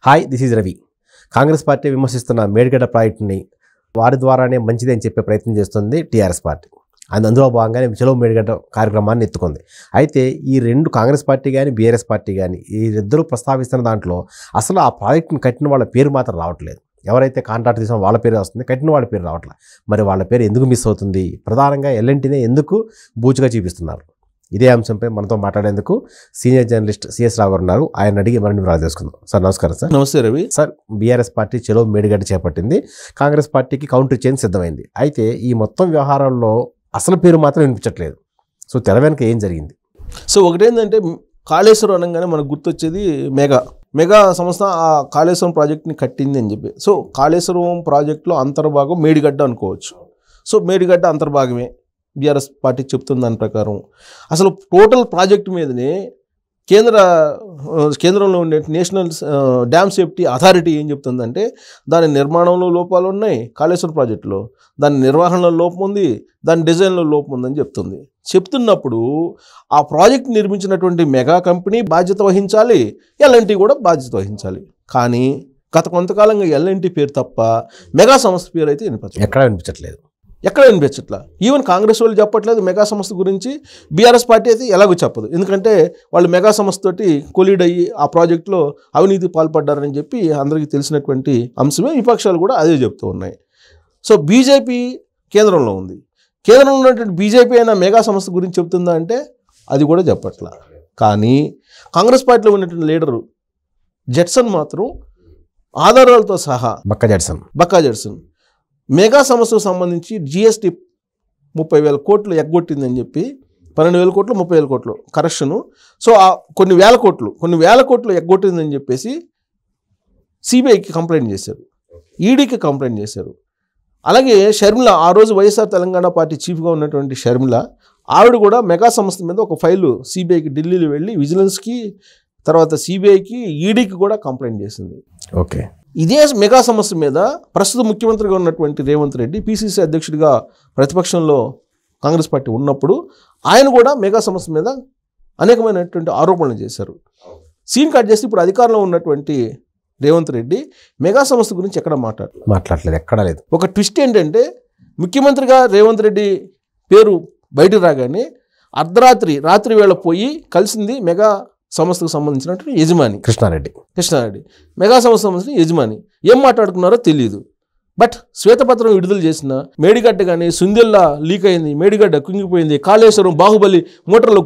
Hi, this is Ravi. Congress party విమర్శిస్తున్న మేడిగడ్డ ప్రాజెక్టుని వారి ద్వారానే మంచిది అని చెప్పే ప్రయత్నం చేస్తుంది టీఆర్ఎస్ పార్టీ. అందులో భాగంగానే చలో మేడిగడ్డ కార్యక్రమాన్ని ఎత్తుకుంది. అయితే ఈ రెండు కాంగ్రెస్ పార్టీ కానీ బీఆర్ఎస్ పార్టీ కానీ ఈ ఇద్దరు ప్రస్తావిస్తున్న దాంట్లో అసలు ఆ ప్రాజెక్టుని కట్టిన వాళ్ళ పేరు మాత్రం రావట్లేదు. ఎవరైతే కాంట్రాక్ట్ తీసిన వాళ్ళ పేరు వస్తుంది, కట్టిన వాళ్ళ పేరు రావట్లేదు. మరి వాళ్ళ పేరు ఎందుకు మిస్ అవుతుంది? ప్రధానంగా ఎల్ఎన్టీనే ఎందుకు బూచుగా చూపిస్తున్నారు? ఇదే అంశంపై మనతో మాట్లాడేందుకు సీనియర్ జర్నలిస్ట్ సిఎస్ రావు గారు ఉన్నారు. ఆయన అడిగి మరిన్ని వివరాలు తెలుసుకుందాం. సార్ నమస్కారం. సార్ నమస్తే రవి. సార్, బీఆర్ఎస్ పార్టీ చలో మేడిగడ్డ చేపట్టింది, కాంగ్రెస్ పార్టీకి కౌంటర్ ఇచ్చేందుకు సిద్ధమైంది. అయితే ఈ మొత్తం వ్యవహారంలో అసలు పేరు మాత్రం వినిపించట్లేదు. సో తెర వెనుక ఏం జరిగింది? సో ఒకటేంటంటే కాళేశ్వరం అనగానే మనకు గుర్తొచ్చేది మెగా సంస్థ ఆ కాళేశ్వరం ప్రాజెక్ట్ని కట్టింది అని చెప్పి. సో కాళేశ్వరం ప్రాజెక్టులో అంతర్భాగం మేడిగడ్డ అనుకోవచ్చు. సో మేడిగడ్డ అంతర్భాగమే బీఆర్ఎస్ పార్టీ చెప్తున్న దాని ప్రకారం. అసలు టోటల్ ప్రాజెక్టు మీదనే కేంద్రంలో ఉండే నేషనల్ డ్యామ్ సేఫ్టీ అథారిటీ ఏం చెప్తుందంటే దాని నిర్మాణంలో లోపాలు ఉన్నాయి, కాళేశ్వరం ప్రాజెక్టులో దాని నిర్వహణలో లోపం ఉంది, దాని డిజైన్లో లోపం ఉందని చెప్తున్నప్పుడు ఆ ప్రాజెక్ట్ నిర్మించినటువంటి మెగా కంపెనీ బాధ్యత వహించాలి, ఎల్ఎన్టీ కూడా బాధ్యత వహించాలి. కానీ గత కొంతకాలంగా ఎల్ఎన్టీ పేరు తప్ప మెగా సంస్థ పేరు అయితే ఎక్కడ వినిపించట్లా. ఈవెన్ కాంగ్రెస్ వాళ్ళు చెప్పట్లేదు మెగా సంస్థ గురించి, బీఆర్ఎస్ పార్టీ అయితే ఎలాగో చెప్పదు. ఎందుకంటే వాళ్ళు మెగా సంస్థతోటి కొలీడ్ అయ్యి ఆ ప్రాజెక్టులో అవినీతి పాల్పడ్డారని చెప్పి అందరికీ తెలిసినటువంటి అంశమే. విపక్షాలు కూడా అదే చెప్తూ ఉన్నాయి. సో బీజేపీ కేంద్రంలో ఉంది, కేంద్రంలో ఉన్నటువంటి బీజేపీ అయినా మెగా సంస్థ గురించి చెప్తుందా అంటే అది కూడా చెప్పట్లా. కానీ కాంగ్రెస్ పార్టీలో ఉన్నటువంటి లీడరు జడ్సన్ మాత్రం ఆధారాలతో సహా బక్కా జడ్సన్ మెగా సంస్థకు సంబంధించి జిఎస్టీ 30,000 కోట్లు ఎగ్గొట్టిందని చెప్పి 12,000 కోట్లు 30,000 కోట్లు కరెక్షను. సో కొన్ని వేల కోట్లు ఎగ్గొట్టిందని చెప్పేసి సిబిఐకి కంప్లైంట్ చేశారు, ఈడీకి కంప్లైంట్ చేశారు. అలాగే షర్మిల, ఆ రోజు వైఎస్ఆర్ తెలంగాణ పార్టీ చీఫ్గా ఉన్నటువంటి షర్మిల, ఆవిడ కూడా మెగా సంస్థ మీద ఒక ఫైలు సిబిఐకి ఢిల్లీలో వెళ్ళి విజిలెన్స్కి, తర్వాత సిబిఐకి, ఈడీకి కూడా కంప్లైంట్ చేసింది. ఓకే. ఇదే మెగా సమస్య మీద ప్రస్తుత ముఖ్యమంత్రిగా ఉన్నటువంటి రేవంత్ రెడ్డి పిసిసి అధ్యక్షుడిగా ప్రతిపక్షంలో కాంగ్రెస్ పార్టీ ఉన్నప్పుడు ఆయన కూడా మెగా సమస్య మీద అనేకమైనటువంటి ఆరోపణలు చేశారు. సీన్ కట్ చేసి ఇప్పుడు అధికారంలో ఉన్నటువంటి రేవంత్ రెడ్డి మెగా సమస్య గురించి ఎక్కడ మాట్లాడలేదు, ఎక్కడా లేదు. ఒక ట్విస్ట్ ఏంటంటే ముఖ్యమంత్రిగా రేవంత్ రెడ్డి పేరు బయటకు రాగానే రాత్రి వేళ పోయి కలిసింది మెగా సంస్థకు సంబంధించినటువంటి యజమాని కృష్ణారెడ్డి. మెగా సంస్థ సంబంధించిన యజమాని. ఏం మాట్లాడుకున్నారో తెలియదు. బట్ శ్వేతపత్రం విడుదల చేసిన మేడిగడ్డ కానీ సుందెల్లా లీక్ అయింది, మేడిగడ్డ కుంగిపోయింది, కాళేశ్వరం బాహుబలి మోటార్లు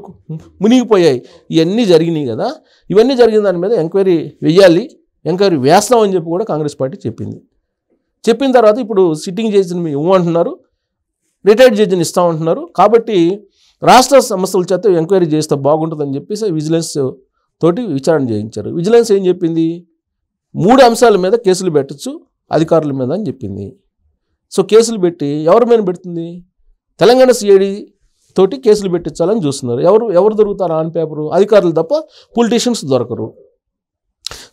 మునిగిపోయాయి, ఇవన్నీ జరిగినాయి కదా. ఇవన్నీ జరిగిన దాని మీద ఎంక్వైరీ వేస్తామని చెప్పి కూడా కాంగ్రెస్ పార్టీ చెప్పిన తర్వాత ఇప్పుడు సిట్టింగ్ జడ్జిని ఇవ్వమంటున్నారు, రిటైర్డ్ జడ్జిని ఇస్తామంటున్నారు. కాబట్టి రాష్ట్ర సంస్థల చేత ఎంక్వైరీ చేస్తే బాగుంటుందని చెప్పేసి విజిలెన్స్ తోటి విచారణ చేయించారు. విజిలెన్స్ ఏం చెప్పింది? 3 అంశాల మీద కేసులు పెట్టచ్చు అధికారుల మీద అని చెప్పింది. సో కేసులు పెట్టి ఎవరి మీద పెడుతుంది? తెలంగాణ సిఐడి తోటి కేసులు పెట్టించాలని చూస్తున్నారు. ఎవరు దొరుకుతారు ఆన్ పేపరు? అధికారులు తప్ప పొలిటీషియన్స్ దొరకరు.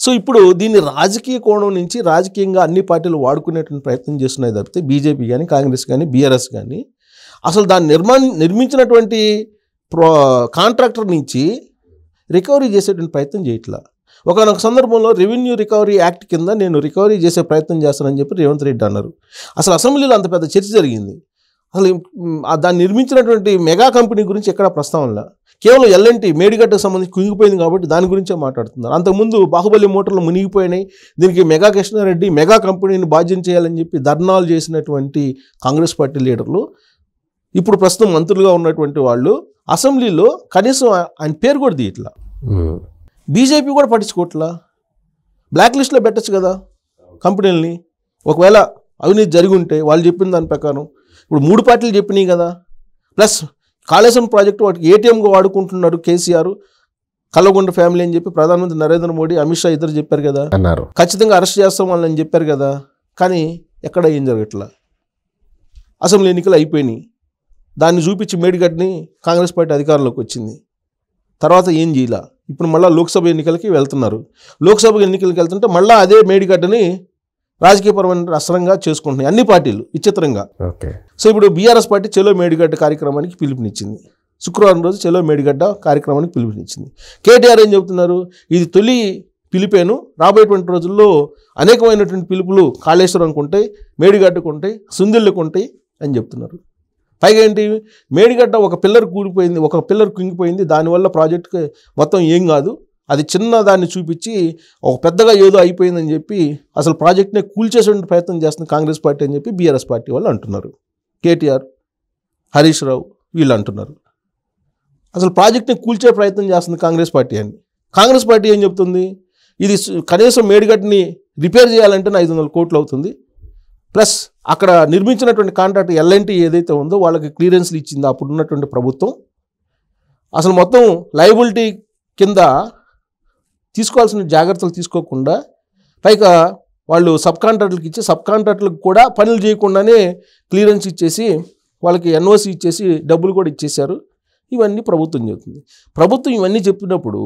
సో ఇప్పుడు దీన్ని రాజకీయ కోణం నుంచి రాజకీయంగా అన్ని పార్టీలు వాడుకునేటువంటి ప్రయత్నం చేస్తున్నాయి తప్పితే బీజేపీ కానీ కాంగ్రెస్ కానీ బీఆర్ఎస్ కానీ అసలు దాన్ని నిర్మించినటువంటి కాంట్రాక్టర్ నుంచి రికవరీ చేసేటువంటి ప్రయత్నం చేయట్లా. ఒకనొక సందర్భంలో రెవెన్యూ రికవరీ యాక్ట్ కింద నేను రికవరీ చేసే ప్రయత్నం చేస్తానని చెప్పి రేవంత్ రెడ్డి అన్నారు. అసలు అసెంబ్లీలో అంత పెద్ద చర్చ జరిగింది. అసలు దాన్ని నిర్మించినటువంటి మెగా కంపెనీ గురించి ఎక్కడ ప్రస్తావనలా. కేవలం ఎల్ఎన్టీ మేడిగడ్డకు సంబంధించి కుంగిపోయింది కాబట్టి దాని గురించే మాట్లాడుతున్నారు. అంతకుముందు బాహుబలి మోటార్లు మునిగిపోయినాయి, దీనికి మెగా కృష్ణారెడ్డి మెగా కంపెనీని బాధ్యం చేయాలని చెప్పి ధర్నాలు చేసినటువంటి కాంగ్రెస్ పార్టీ లీడర్లు, ఇప్పుడు ప్రస్తుతం మంత్రులుగా ఉన్నటువంటి వాళ్ళు అసెంబ్లీలో కనీసం ఆయన పేరు కూడా తీయట్లా. బీజేపీ కూడా పట్టించుకోవట్లా. బ్లాక్ లిస్ట్లో పెట్టచ్చు కదా కంపెనీలని. ఒకవేళ అవినీతి జరిగి ఉంటే వాళ్ళు చెప్పిన దాని ప్రకారం ఇప్పుడు 3 పార్టీలు చెప్పినాయి కదా. ప్లస్ కాళేశ్వరం ప్రాజెక్టు వాటికి ఏటీఎంగా వాడుకుంటున్నారు కేసీఆర్, కల్వకుంట్ల ఫ్యామిలీ అని చెప్పి ప్రధానమంత్రి నరేంద్ర మోడీ, అమిత్ షా ఇద్దరు చెప్పారు కదా, అన్నారు ఖచ్చితంగా అరెస్ట్ చేస్తాం వాళ్ళని చెప్పారు కదా. కానీ ఎక్కడ ఏం జరగట్లా. అసెంబ్లీ ఎన్నికలు అయిపోయినాయి, దాన్ని చూపించి మేడిగడ్డని కాంగ్రెస్ పార్టీ అధికారంలోకి వచ్చింది. తర్వాత ఏం చేయాల? ఇప్పుడు మళ్ళీ లోక్సభ ఎన్నికలకి వెళ్తున్నారు. లోక్సభ ఎన్నికలకి వెళ్తుంటే మళ్ళీ అదే మేడిగడ్డని రాజకీయపరమైన అస్త్రంగా చేసుకుంటున్నాయి అన్ని పార్టీలు విచిత్రంగా. సో ఇప్పుడు బీఆర్ఎస్ పార్టీ చలో మేడిగడ్డ కార్యక్రమానికి పిలుపునిచ్చింది. శుక్రవారం రోజు చలో మేడిగడ్డ కార్యక్రమానికి పిలుపునిచ్చింది. కేటీఆర్ ఏం చెబుతున్నారు? ఇది తొలి పిలిపాను. రాబోయేటువంటి రోజుల్లో అనేకమైనటువంటి పిలుపులు కాళేశ్వరంకు ఉంటాయి, మేడిగడ్డకు ఉంటాయి, సుందిళ్ళకు ఉంటాయి అని చెప్తున్నారు. పైగా ఏంటి, మేడిగడ్డ ఒక పిల్లర్ కూలిపోయింది, ఒక పిల్లర్ కుంగిపోయింది, దానివల్ల ప్రాజెక్టుకి మొత్తం ఏం కాదు, అది చిన్న దాన్ని చూపించి ఒక పెద్దగా ఏదో అయిపోయిందని చెప్పి అసలు ప్రాజెక్ట్నే కూల్చేసే ప్రయత్నం చేస్తుంది కాంగ్రెస్ పార్టీ అని చెప్పి బీఆర్ఎస్ పార్టీ వాళ్ళు అంటున్నారు. కేటీఆర్, హరీష్ రావు వీళ్ళు అంటున్నారు. అసలు ప్రాజెక్ట్ని కూల్చే ప్రయత్నం చేస్తుంది కాంగ్రెస్ పార్టీ అని. కాంగ్రెస్ పార్టీ ఏం చెప్తుంది, ఇది కనీసం మేడిగడ్డని రిపేర్ చేయాలంటే 500 కోట్లు అవుతుంది, ప్లస్ అక్కడ నిర్మించినటువంటి కాంట్రాక్ట్ ఎల్ఎన్టీ ఏదైతే ఉందో వాళ్ళకి క్లియరెన్స్లు ఇచ్చింది అప్పుడు ఉన్నటువంటి ప్రభుత్వం. అసలు మొత్తం లయబిలిటీ కింద తీసుకోవాల్సిన జాగ్రత్తలు తీసుకోకుండా పైగా వాళ్ళు సబ్ కాంట్రాక్టులకు ఇచ్చి సబ్ కాంట్రాక్టులకు కూడా పనులు చేయకుండానే క్లియరెన్స్ ఇచ్చేసి వాళ్ళకి ఎన్ఓసి ఇచ్చేసి డబ్బులు కూడా ఇచ్చేశారు. ఇవన్నీ ప్రభుత్వం చెబుతుంది. ప్రభుత్వం ఇవన్నీ చెప్పినప్పుడు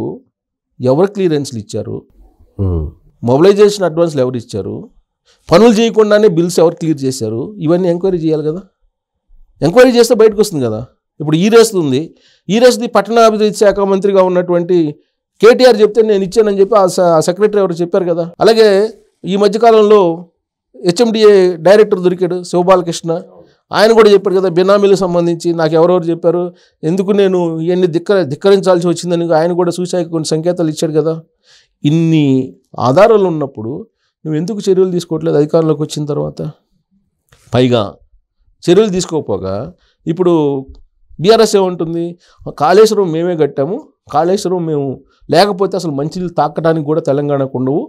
ఎవరు క్లియరెన్స్లు ఇచ్చారు, మొబిలైజేషన్ అడ్వాన్స్లు ఎవరు ఇచ్చారు, పనులు చేయకుండానే బిల్స్ ఎవరు క్లియర్ చేశారు, ఇవన్నీ ఎంక్వైరీ చేయాలి కదా. ఎంక్వైరీ చేస్తే బయటకు వస్తుంది కదా. ఇప్పుడు ఈ రేస్ది పట్టణాభివృద్ధి శాఖ మంత్రిగా ఉన్నటువంటి కేటీఆర్ చెప్తే నేను ఇచ్చానని చెప్పి ఆ సెక్రటరీ ఎవరు చెప్పారు కదా. అలాగే ఈ మధ్యకాలంలో హెచ్ఎండిఏ డైరెక్టర్ దొరికాడు శివబాలకృష్ణ, ఆయన కూడా చెప్పాడు కదా బినామీలకు సంబంధించి నాకు ఎవరెవరు చెప్పారు, ఎందుకు నేను ఇవన్నీ ధిక్కరించాల్సి వచ్చిందని ఆయన కూడా సూసైకి కొన్ని సంకేతాలు ఇచ్చాడు కదా. ఇన్ని ఆధారాలు ఉన్నప్పుడు నువ్వు ఎందుకు చర్యలు తీసుకోవట్లేదు అధికారంలోకి వచ్చిన తర్వాత? పైగా చర్యలు తీసుకోకపోగా ఇప్పుడు బీఆర్ఎస్ ఏముంటుంది, కాళేశ్వరం మేమే కట్టాము, కాళేశ్వరం మేము లేకపోతే అసలు మంచినీళ్ళు తాకడానికి కూడా తెలంగాణకు ఉండవు,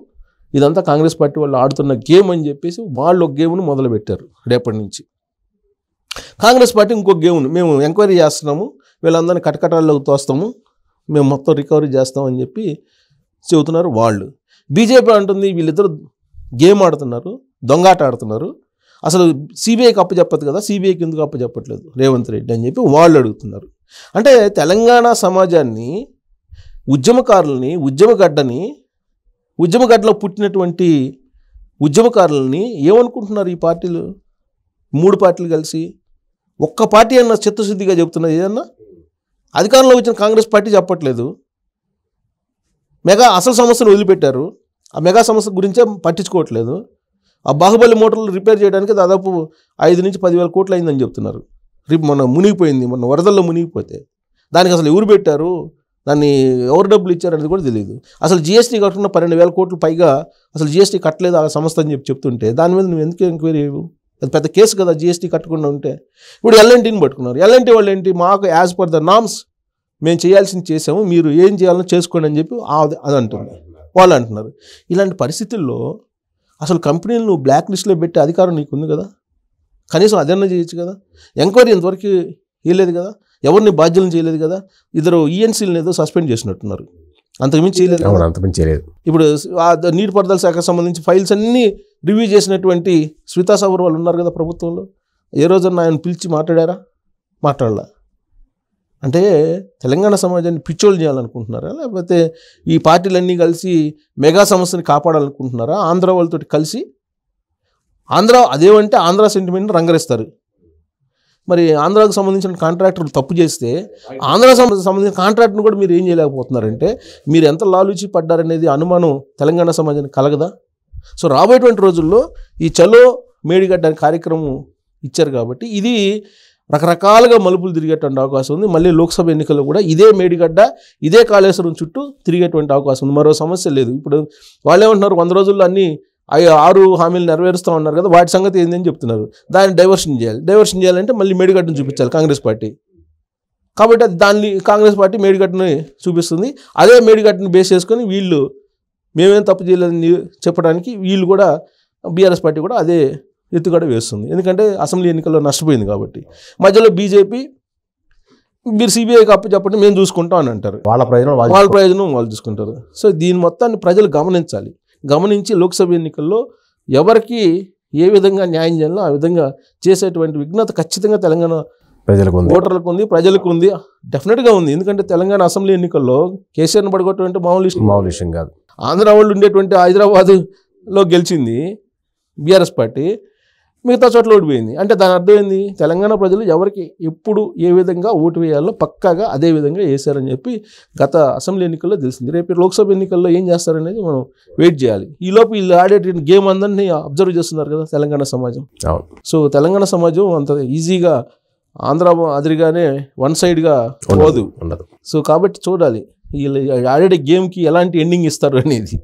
ఇదంతా కాంగ్రెస్ పార్టీ వాళ్ళు ఆడుతున్న గేమ్ అని చెప్పేసి వాళ్ళు ఒక గేమ్ను మొదలుపెట్టారు. రేపటి నుంచి కాంగ్రెస్ పార్టీ ఇంకొక గేమ్ను మేము ఎంక్వైరీ చేస్తున్నాము, వీళ్ళందరినీ కటకటాల్లోకి తోస్తాము, మేము మొత్తం రికవరీ చేస్తామని చెప్పి చెబుతున్నారు వాళ్ళు. బీజేపీ అంటుంది వీళ్ళిద్దరు గేమ్ ఆడుతున్నారు, దొంగాట ఆడుతున్నారు, అసలు సిబిఐకి అప్పచెప్పదు కదా, సిబిఐకి ఎందుకు అప్పచెప్పట్లేదు రేవంత్ రెడ్డి అని చెప్పి వాళ్ళు అడుగుతున్నారు. అంటే తెలంగాణ సమాజాన్ని, ఉద్యమకారులని, ఉద్యమగడ్డలో పుట్టినటువంటి ఉద్యమకారులని ఏమనుకుంటున్నారు ఈ పార్టీలు? 3 పార్టీలు కలిసి ఒక్క పార్టీ అన్న చిత్తశుద్ధిగా చెబుతున్నది ఏదన్నా? అధికారంలో వచ్చిన కాంగ్రెస్ పార్టీ చెప్పట్లేదు. మెగా అసలు సమస్యను వదిలిపెట్టారు, ఆ మెగా సమస్య గురించే పట్టించుకోవట్లేదు. ఆ బాహుబలి మోటార్లు రిపేర్ చేయడానికి దాదాపు 5 నుంచి 10,000 కోట్లు అయిందని చెప్తున్నారు. మొన్న మునిగిపోయింది, మొన్న వరదల్లో మునిగిపోతే దానికి అసలు ఎవరు పెట్టారు, దాన్ని ఎవరు డబ్బులు ఇచ్చారనేది కూడా తెలియదు. అసలు జిఎస్టీ కట్టకుండా 12,000 కోట్లు పైగా అసలు జిఎస్టీ కట్టలేదు ఆ సంస్థ అని చెప్తుంటే దాని మీద నువ్వు ఎందుకు ఎంక్వైరీ చేయవు? అది పెద్ద కేసు కదా జిఎస్టీ కట్టకుండా ఉంటే. ఇప్పుడు ఎల్ఎన్టీని పట్టుకున్నారు. ఎల్ఎన్టీ వాళ్ళు ఏంటి, మాకు యాజ్ పర్ ద నామ్స్ మేము చేయాల్సింది చేసాము, మీరు ఏం చేయాలో చేసుకోండి అని చెప్పి అది అంటుంది, వాళ్ళు అంటున్నారు. ఇలాంటి పరిస్థితుల్లో అసలు కంపెనీలు నువ్వు బ్లాక్ లిస్ట్లో పెట్టే అధికారం నీకు ఉంది కదా, కనీసం అదన్నా చేయొచ్చు కదా. ఎంక్వైరీ ఇంతవరకు వేయలేదు కదా, ఎవరిని బాధ్యులను చేయలేదు కదా. ఇద్దరు ఈఎన్సీలను ఏదో సస్పెండ్ చేసినట్టున్నారు, అంతకుమించి చేయలేదు. ఇప్పుడు నీటిపారుదల శాఖకు సంబంధించి ఫైల్స్ అన్నీ రివ్యూ చేసినటువంటి శ్వేతా సబర్ వాళ్ళు ఉన్నారు కదా ప్రభుత్వంలో, ఏ రోజన్నా ఆయన పిలిచి మాట్లాడారా? మాట్లాడలా. అంటే తెలంగాణ సమాజాన్ని పిచ్చోళ్ళు చేయాలనుకుంటున్నారా, లేకపోతే ఈ పార్టీలన్నీ కలిసి మెగా సమస్యని కాపాడాలనుకుంటున్నారా? ఆంధ్ర వాళ్ళతో కలిసి అదేమంటే ఆంధ్ర సెంటిమెంట్ని రంగరిస్తారు. మరి ఆంధ్రాకు సంబంధించిన కాంట్రాక్టర్లు తప్పు చేస్తే ఆంధ్ర సంబంధించిన కాంట్రాక్టర్ని కూడా మీరు ఏం చేయలేకపోతున్నారంటే మీరు ఎంత లాలూచి పడ్డారనేది అనుమానం తెలంగాణ సమాజానికి కలగదా? సో రాబోయేటువంటి రోజుల్లో ఈ చలో మేడిగడ్డ అనే కార్యక్రమం ఇచ్చారు కాబట్టి ఇది రకరకాలుగా మలుపులు తిరిగేటువంటి అవకాశం ఉంది. మళ్ళీ లోక్సభ ఎన్నికల్లో కూడా ఇదే మేడిగడ్డ, ఇదే కాళేశ్వరం చుట్టూ తిరిగేటువంటి అవకాశం ఉంది. మరో సమస్య లేదు. ఇప్పుడు వాళ్ళు ఏమంటున్నారు, 100 రోజుల్లో అన్ని 6 హామీలు నెరవేరుస్తూ ఉన్నారు కదా, వాటి సంగతి ఏందని చెప్తున్నారు. దాన్ని డైవర్షన్ చేయాలంటే మళ్ళీ మేడిగడ్డను చూపించాలి కాంగ్రెస్ పార్టీ. కాబట్టి దాన్ని కాంగ్రెస్ పార్టీ మేడిగడ్డని చూపిస్తుంది. అదే మేడిగడ్డని బేస్ చేసుకొని వీళ్ళు మేమేం తప్పు చేయలేదని చెప్పడానికి వీళ్ళు కూడా బీఆర్ఎస్ పార్టీ కూడా అదే ఎత్తుగడ వేస్తుంది. ఎందుకంటే అసెంబ్లీ ఎన్నికల్లో నష్టపోయింది కాబట్టి. మధ్యలో బీజేపీ మీరు సిబిఐకి అప్పు చెప్పండి మేము చూసుకుంటాం అని అంటారు. వాళ్ళ ప్రయోజనం వాళ్ళు చూసుకుంటారు. సో దీని మొత్తాన్ని ప్రజలు గమనించి లోక్సభ ఎన్నికల్లో ఎవరికి ఏ విధంగా న్యాయం చేయాలో ఆ విధంగా చేసేటువంటి విఘ్నత ఖచ్చితంగా తెలంగాణ ఓటర్లకు ఉంది, ప్రజలకు ఉంది, డెఫినెట్గా ఉంది. ఎందుకంటే తెలంగాణ అసెంబ్లీ ఎన్నికల్లో కేసీఆర్ని పడగొట్టడం మామూలు విషయం కాదు. ఆంధ్ర వాళ్ళు ఉండేటువంటి హైదరాబాద్లో గెలిచింది బీఆర్ఎస్ పార్టీ. మిగతా చోట్ల ఓడిపోయింది. అంటే దాని అర్థం ఏంది? తెలంగాణ ప్రజలు ఎవరికి ఎప్పుడు ఏ విధంగా ఓటు వేయాలో పక్కాగా అదే విధంగా వేశారని చెప్పి గత అసెంబ్లీ ఎన్నికల్లో తెలిసింది. రేపు లోక్సభ ఎన్నికల్లో ఏం చేస్తారనేది మనం వెయిట్ చేయాలి. ఈలోపు వీళ్ళు ఆడేటువంటి గేమ్ అందరినీ అబ్జర్వ్ చేస్తున్నారు కదా తెలంగాణ సమాజం. సో తెలంగాణ సమాజం అంత ఈజీగా ఆంధ్ర అదిరిగానే వన్ సైడ్గా పోదు. ఉండదు. సో కాబట్టి చూడాలి వీళ్ళు ఆడే గేమ్కి ఎలాంటి ఎండింగ్ ఇస్తారు అనేది.